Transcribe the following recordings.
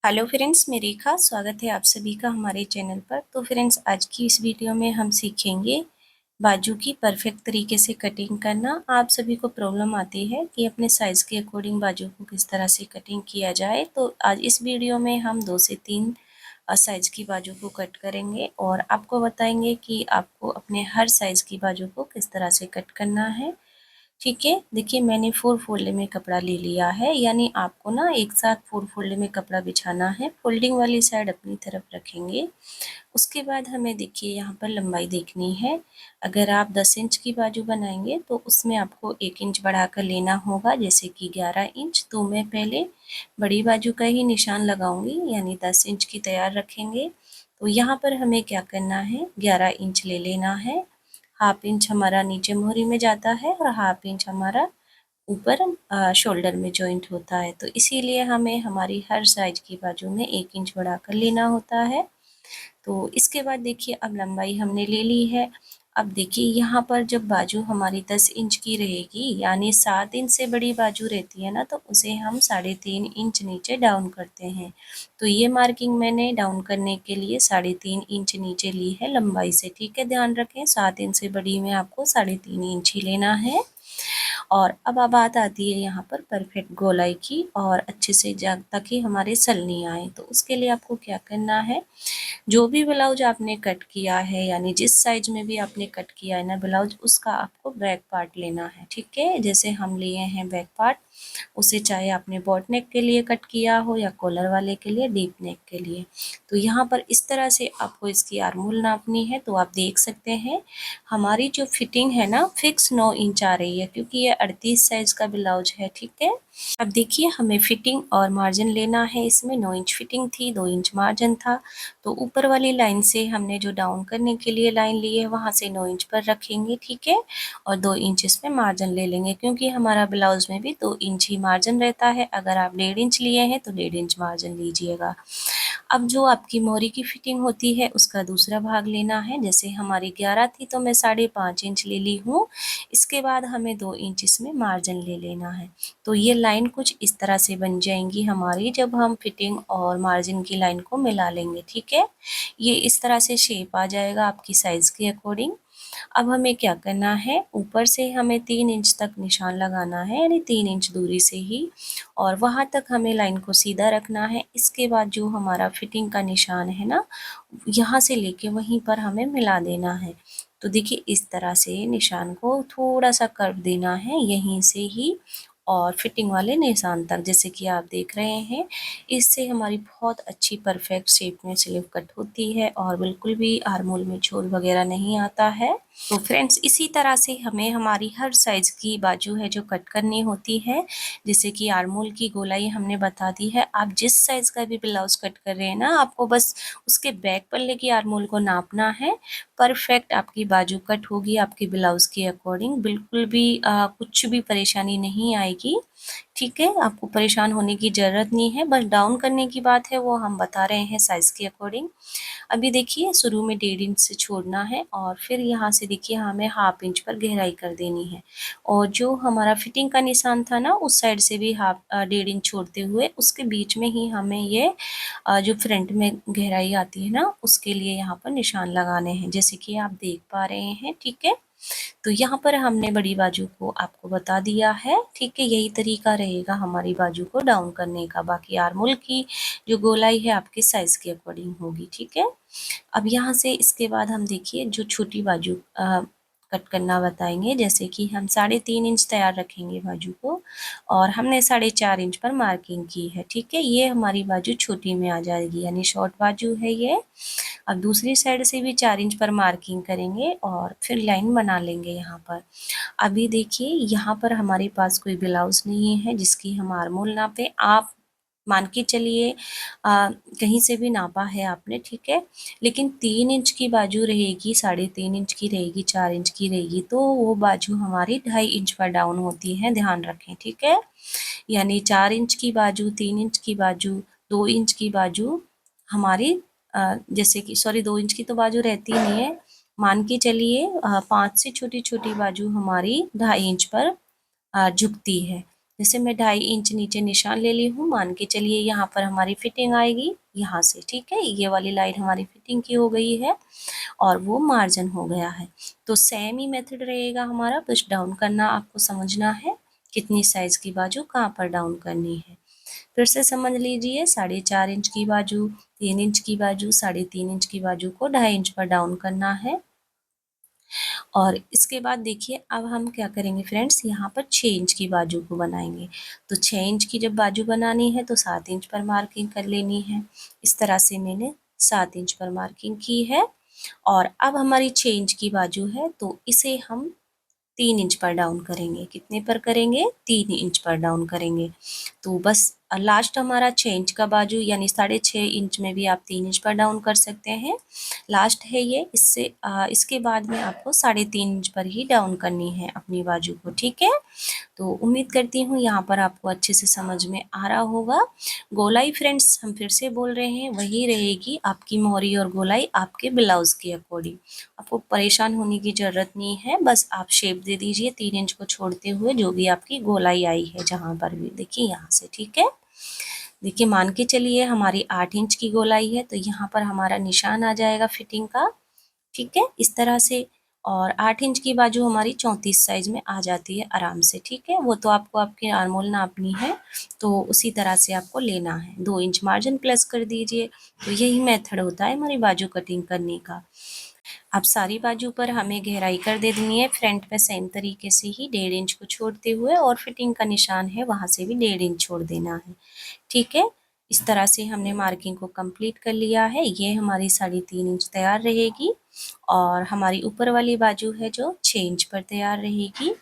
Hello friends, मैं रेखा स्वागत है आप सभी का हमारे चैनल पर। तो फ्रेंड्स, आज की इस वीडियो में हम सीखेंगे बाजू की परफेक्ट तरीके से कटिंग करना। आप सभी को प्रॉब्लम आती है कि अपने साइज़ के अकॉर्डिंग बाजू को किस तरह से कटिंग किया जाए। तो आज इस वीडियो में हम 2 से 3 साइज़ की बाजू को कट करेंगे और आपको बताएंगे कि आपको अपने हर साइज़ की बाजू को किस तरह से कट करना है। ठीक है, देखिए मैंने 4 फोल्ड में कपड़ा ले लिया है, यानी आपको ना एक साथ 4 फोल्ड में कपड़ा बिछाना है। फोल्डिंग वाली साइड अपनी तरफ रखेंगे। उसके बाद हमें देखिए यहाँ पर लंबाई देखनी है। अगर आप 10 इंच की बाजू बनाएंगे तो उसमें आपको 1 इंच बढ़ाकर लेना होगा, जैसे कि 11 इंच। तो मैं पहले बड़ी बाजू का ही निशान लगाऊंगी, यानी 10 इंच की तैयार रखेंगे। तो यहाँ पर हमें क्या करना है, 11 इंच ले लेना है। हाफ इंच हमारा नीचे मोहरी में जाता है और हाफ इंच हमारा ऊपर शोल्डर में जॉइंट होता है। तो इसीलिए हमें हमारी हर साइज की बाजू में 1 इंच बढ़ाकर लेना होता है। तो इसके बाद देखिए अब लंबाई हमने ले ली है। अब देखिए यहाँ पर जब बाजू हमारी 10 इंच की रहेगी, यानी 7 इंच से बड़ी बाजू रहती है ना, तो उसे हम 3.5 इंच नीचे डाउन करते हैं। तो ये मार्किंग मैंने डाउन करने के लिए 3.5 इंच नीचे ली है लंबाई से। ठीक है, ध्यान रखें 7 इंच से बड़ी में आपको 3.5 इंच ही लेना है। और अब बात आती है यहाँ पर परफेक्ट गोलाई की, और अच्छे से ताकि हमारे सल नहीं आए। तो उसके लिए आपको क्या करना है, जो भी ब्लाउज आपने कट किया है, यानी जिस साइज में भी आपने कट किया है ना ब्लाउज, उसका आपको बैक पार्ट लेना है। ठीक है, जैसे हम लिए हैं बैक पार्ट, उसे चाहे आपने बॉट नेक के लिए कट किया हो या कॉलर वाले के लिए, डीप नेक के लिए। तो यहाँ पर इस तरह से आपको इसकी आर्मोल नापनी है। तो आप देख सकते हैं हमारी जो फिटिंग है ना, फिक्स 9 इंच आ रही है, क्योंकि ये 38 साइज का ब्लाउज है। ठीक है, अब देखिए हमें फिटिंग और मार्जिन लेना है। इसमें 9 इंच फिटिंग थी, 2 इंच मार्जिन था। तो ऊपर वाली लाइन से हमने जो डाउन करने के लिए लाइन ली है, वहाँ से 9 इंच पर रखेंगे। ठीक है, और 2 इंच इसमें मार्जिन ले लेंगे, क्योंकि हमारा ब्लाउज में भी 2 इंच ही मार्जिन रहता है। अगर आप 1.5 इंच लिए हैं तो 1.5 इंच मार्जिन लीजिएगा। अब जो आपकी मोरी की फिटिंग होती है उसका दूसरा भाग लेना है। जैसे हमारी 11 थी तो मैं 5.5 इंच ले ली हूँ। इसके बाद हमें 2 इंच इसमें मार्जिन ले लेना है। तो ये लाइन कुछ इस तरह से बन जाएंगी हमारी, जब हम फिटिंग और मार्जिन की लाइन को मिला लेंगे। ठीक है, ये इस तरह से शेप आ जाएगा आपकी साइज़ के अकॉर्डिंग। अब हमें क्या करना है, ऊपर से हमें 3 इंच तक निशान लगाना है, यानी 3 इंच दूरी से ही, और वहाँ तक हमें लाइन को सीधा रखना है। इसके बाद जो हमारा फिटिंग का निशान है ना, यहाँ से लेके वहीं पर हमें मिला देना है। तो देखिए इस तरह से निशान को थोड़ा सा कर्व देना है यहीं से ही, और फिटिंग वाले निशान तक, जैसे कि आप देख रहे हैं। इससे हमारी बहुत अच्छी परफेक्ट शेप में स्लीव कट होती है और बिल्कुल भी आर्मोल में झोल वगैरह नहीं आता है। तो फ्रेंड्स, इसी तरह से हमें हमारी हर साइज की बाजू है जो कट करनी होती है। जैसे कि आर्मोल की गोलाई हमने बता दी है। आप जिस साइज का भी ब्लाउज कट कर रहे हैं ना, आपको बस उसके बैक पल्ले की आर्मोल को नापना है। परफेक्ट आपकी बाजू कट होगी आपके ब्लाउज के अकॉर्डिंग। बिल्कुल भी कुछ भी परेशानी नहीं आएगी। ठीक है, आपको परेशान होने की ज़रूरत नहीं है। बस डाउन करने की बात है, वो हम बता रहे हैं साइज़ के अकॉर्डिंग। अभी देखिए शुरू में 1.5 इंच से छोड़ना है, और फिर यहाँ से देखिए हमें हाफ इंच पर गहराई कर देनी है। और जो हमारा फिटिंग का निशान था ना, उस साइड से भी 1.5 इंच छोड़ते हुए उसके बीच में ही हमें ये जो फ्रंट में गहराई आती है ना, उसके लिए यहाँ पर निशान लगाने हैं, जैसे कि आप देख पा रहे हैं। ठीक है, तो यहाँ पर हमने बड़ी बाजू को आपको बता दिया है। ठीक है, यही तरीका रहेगा हमारी बाजू को डाउन करने का। बाकी आर्मोल की जो गोलाई है आपके साइज के अकॉर्डिंग होगी। ठीक है, अब यहाँ से इसके बाद हम देखिए जो छोटी बाजू कट करना बताएंगे। जैसे कि हम 3.5 इंच तैयार रखेंगे बाजू को, और हमने 4.5 इंच पर मार्किंग की है। ठीक है, ये हमारी बाजू छोटी में आ जाएगी, यानी शॉर्ट बाजू है ये। अब दूसरी साइड से भी 4 इंच पर मार्किंग करेंगे और फिर लाइन बना लेंगे यहाँ पर। अभी देखिए यहाँ पर हमारे पास कोई ब्लाउज नहीं है जिसकी हम आर्मोल नापे। आप मान के चलिए कहीं से भी नापा है आपने। ठीक है, लेकिन 3 इंच की बाजू रहेगी, 3.5 इंच की रहेगी, 4 इंच की रहेगी, तो वो बाजू हमारी 2.5 इंच पर डाउन होती है, ध्यान रखें। ठीक है, यानी 4 इंच की बाजू, 3 इंच की बाजू, 2 इंच की बाजू हमारी जैसे कि 2 इंच की तो बाजू रहती नहीं है, मान के चलिए 5 से छोटी छोटी बाजू हमारी 2.5 इंच पर झुकती है। जैसे मैं 2.5 इंच नीचे निशान ले ली हूँ, मान के चलिए यहाँ पर हमारी फिटिंग आएगी यहाँ से, ठीक है। ये वाली लाइन हमारी फिटिंग की हो गई है और वो मार्जिन हो गया है। तो सेम ही मेथड रहेगा हमारा, पुश डाउन करना आपको समझना है, कितनी साइज की बाजू कहाँ पर डाउन करनी है। फिर से समझ लीजिए, 4.5 इंच की बाजू, 3 इंच की बाजू, 3.5 इंच की बाजू को 2.5 इंच पर डाउन करना है। और इसके बाद देखिए अब हम क्या करेंगे फ्रेंड्स, यहाँ पर 6 इंच की बाजू को बनाएंगे। तो 6 इंच की जब बाजू बनानी है तो 7 इंच पर मार्किंग कर लेनी है। इस तरह से मैंने 7 इंच पर मार्किंग की है। और अब हमारी 6 इंच की बाजू है तो इसे हम 3 इंच पर डाउन करेंगे। कितने पर करेंगे? 3 इंच पर डाउन करेंगे। तो बस लास्ट हमारा 6 इंच का बाजू, यानी 6.5 इंच में भी आप 3 इंच पर डाउन कर सकते हैं। लास्ट है ये, इसके बाद में आपको 3.5 इंच पर ही डाउन करनी है अपनी बाजू को, ठीक है। तो उम्मीद करती हूँ यहाँ पर आपको अच्छे से समझ में आ रहा होगा। गोलाई फ्रेंड्स हम फिर से बोल रहे हैं, वही रहेगी आपकी मोहरी और गोलाई आपके ब्लाउज के अकॉर्डिंग। आपको परेशान होने की ज़रूरत नहीं है, बस आप शेप दे दीजिए 3 इंच को छोड़ते हुए, जो भी आपकी गोलाई आई है जहाँ पर भी, देखिए यहाँ से, ठीक है। देखिए मान के चलिए हमारी 8 इंच की गोलाई है तो यहाँ पर हमारा निशान आ जाएगा फिटिंग का, ठीक है, इस तरह से। और 8 इंच की बाजू हमारी 34 साइज में आ जाती है आराम से, ठीक है। वो तो आपको आपके आर्मोल नापनी है, तो उसी तरह से आपको लेना है। 2 इंच मार्जिन प्लस कर दीजिए। तो यही मेथड होता है हमारी बाजू कटिंग करने का। अब सारी बाजू पर हमें गहराई कर दे देनी है, फ्रंट पे सेम तरीके से ही 1.5 इंच को छोड़ते हुए, और फिटिंग का निशान है वहाँ से भी 1.5 इंच छोड़ देना है, ठीक है। इस तरह से हमने मार्किंग को कंप्लीट कर लिया है। ये हमारी 3.5 इंच तैयार रहेगी और हमारी ऊपर वाली बाजू है जो 6 इंच पर तैयार रहेगी।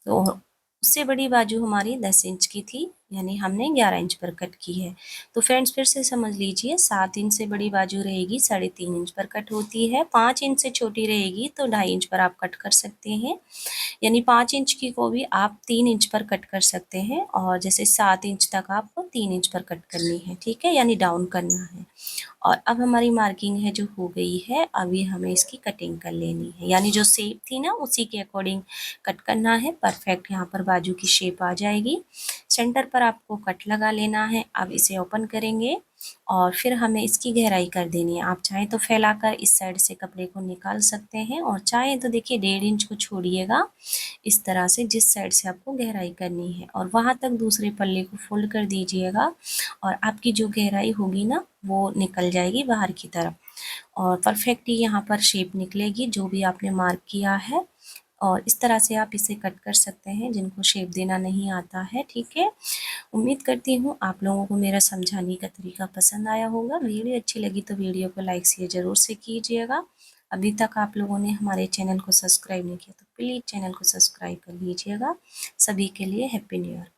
तो उससे बड़ी बाजू हमारी 10 इंच की थी, यानी हमने 11 इंच पर कट की है। तो फ्रेंड्स फिर से समझ लीजिए, 7 इंच से बड़ी बाजू रहेगी 3.5 इंच पर कट होती है। 5 इंच से छोटी रहेगी तो 2.5 इंच पर आप कट कर सकते हैं, यानी 5 इंच की को भी आप 3 इंच पर कट कर सकते हैं। और जैसे 7 इंच तक आपको 3 इंच पर कट करनी है, ठीक है, यानी डाउन करना है। और अब हमारी मार्किंग है जो हो गई है, अभी हमें इसकी कटिंग कर लेनी है, यानी जो शेप थी ना उसी के अकॉर्डिंग कट करना है। परफेक्ट यहाँ पर बाजू की शेप आ जाएगी। सेंटर पर आपको कट लगा लेना है। अब इसे ओपन करेंगे और फिर हमें इसकी गहराई कर देनी है। आप चाहें तो फैलाकर इस साइड से कपड़े को निकाल सकते हैं, और चाहें तो देखिए 1.5 इंच को छोड़िएगा इस तरह से, जिस साइड से आपको गहराई करनी है, और वहाँ तक दूसरे पल्ले को फोल्ड कर दीजिएगा, और आपकी जो गहराई होगी ना वो निकल जाएगी बाहर की तरफ, और परफेक्ट यहाँ पर शेप निकलेगी जो भी आपने मार्क किया है। और इस तरह से आप इसे कट कर सकते हैं जिनको शेप देना नहीं आता है, ठीक है। उम्मीद करती हूँ आप लोगों को मेरा समझाने का तरीका पसंद आया होगा। वीडियो अच्छी लगी तो वीडियो को लाइक शेयर ज़रूर से कीजिएगा। अभी तक आप लोगों ने हमारे चैनल को सब्सक्राइब नहीं किया तो प्लीज़ चैनल को सब्सक्राइब कर लीजिएगा। सभी के लिए हैप्पी न्यू ईयर।